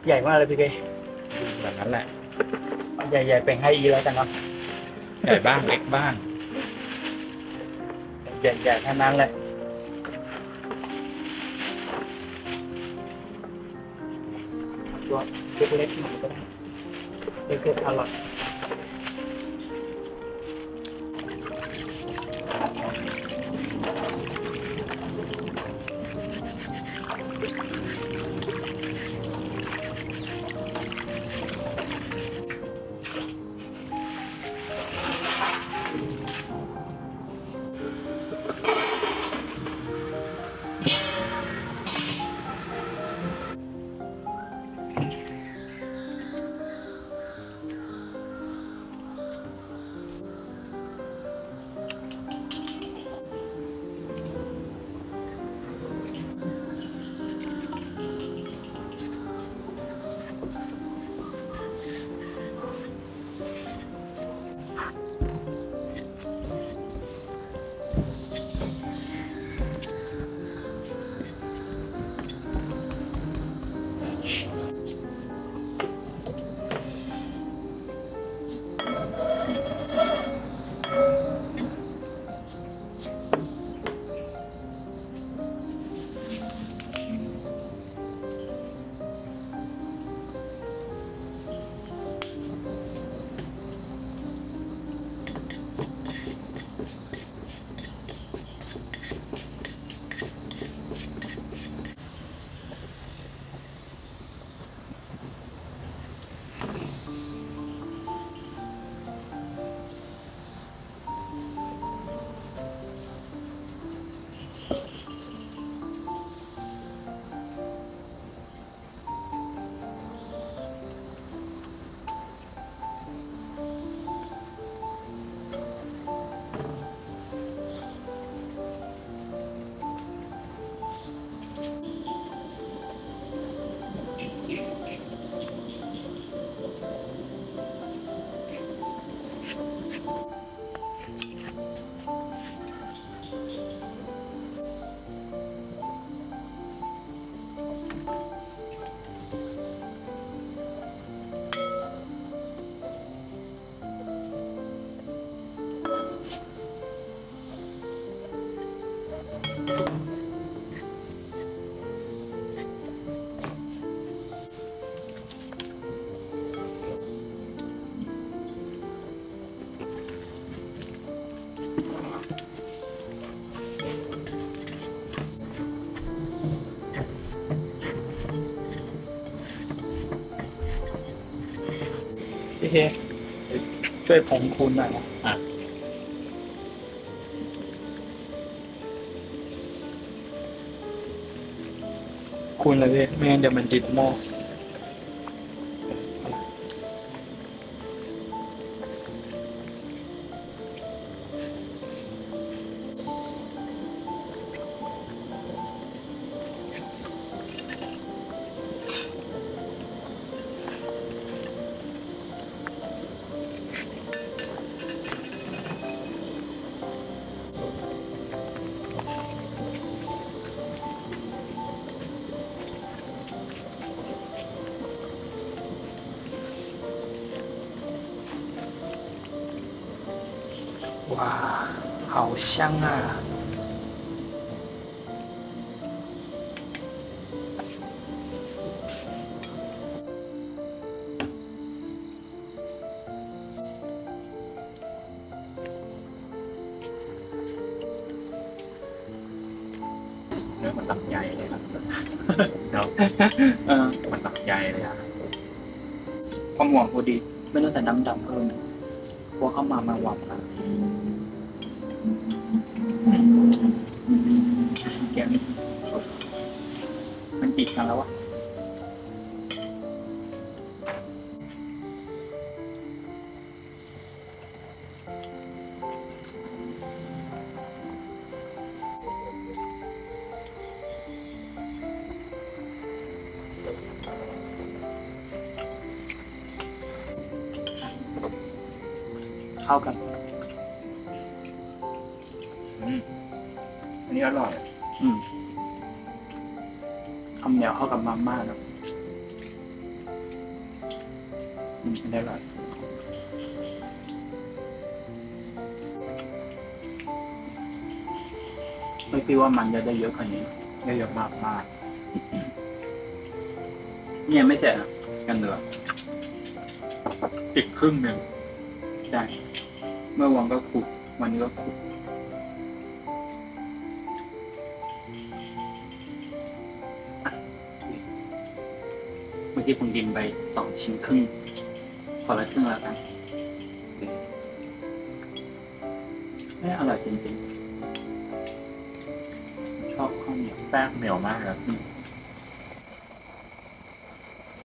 ใหญ่มากเลยพี่เกแบบนั้นแหละ ใหญ่ๆเป็นให้อีแล้วกันเนาะ ใหญ่บ้างเล็กบ้าง ใหญ่ๆทั้งนั้นเลยตัวเล็กๆหน่อยก็ได้เล็กๆอร่อยพี่เคช่วยผงคูณหน่อยนะคูณเลยพี่ไม่งั้นเดี๋ยวมันติดหม้อ哇，好香啊！เนื้อมันตับใหญ่เลยครับเนาะมันตับใหญ่เลยอ่ะ พอหมวกพอดีไม่ต้องใส่น้ำดำเพิ่มเพราะเข้ามาหวับนะแกมมันติดกันแล้ววะเข้ากัน อันนี้อร่อย คำเหนียวเข้ากับมาม่าเนาะ ไม่ได้แบบไม่คิดว่ามันจะได้เยอะขนาดนี้ได้เยอะมากมากเนี่ยไม่เสร็จกันเหลือ อีกครึ่งหนึ่ง ใช่เมื่อวันก็ขุดวันนี้ก็ขุดเมื่อกี้ผมกินไป2 ชิ้นครึ่งขอละครึ่งแล้วกันไม่อร่อยจริงๆชอบข้าวเหนียว แป้งเหนียวมากครับ อืม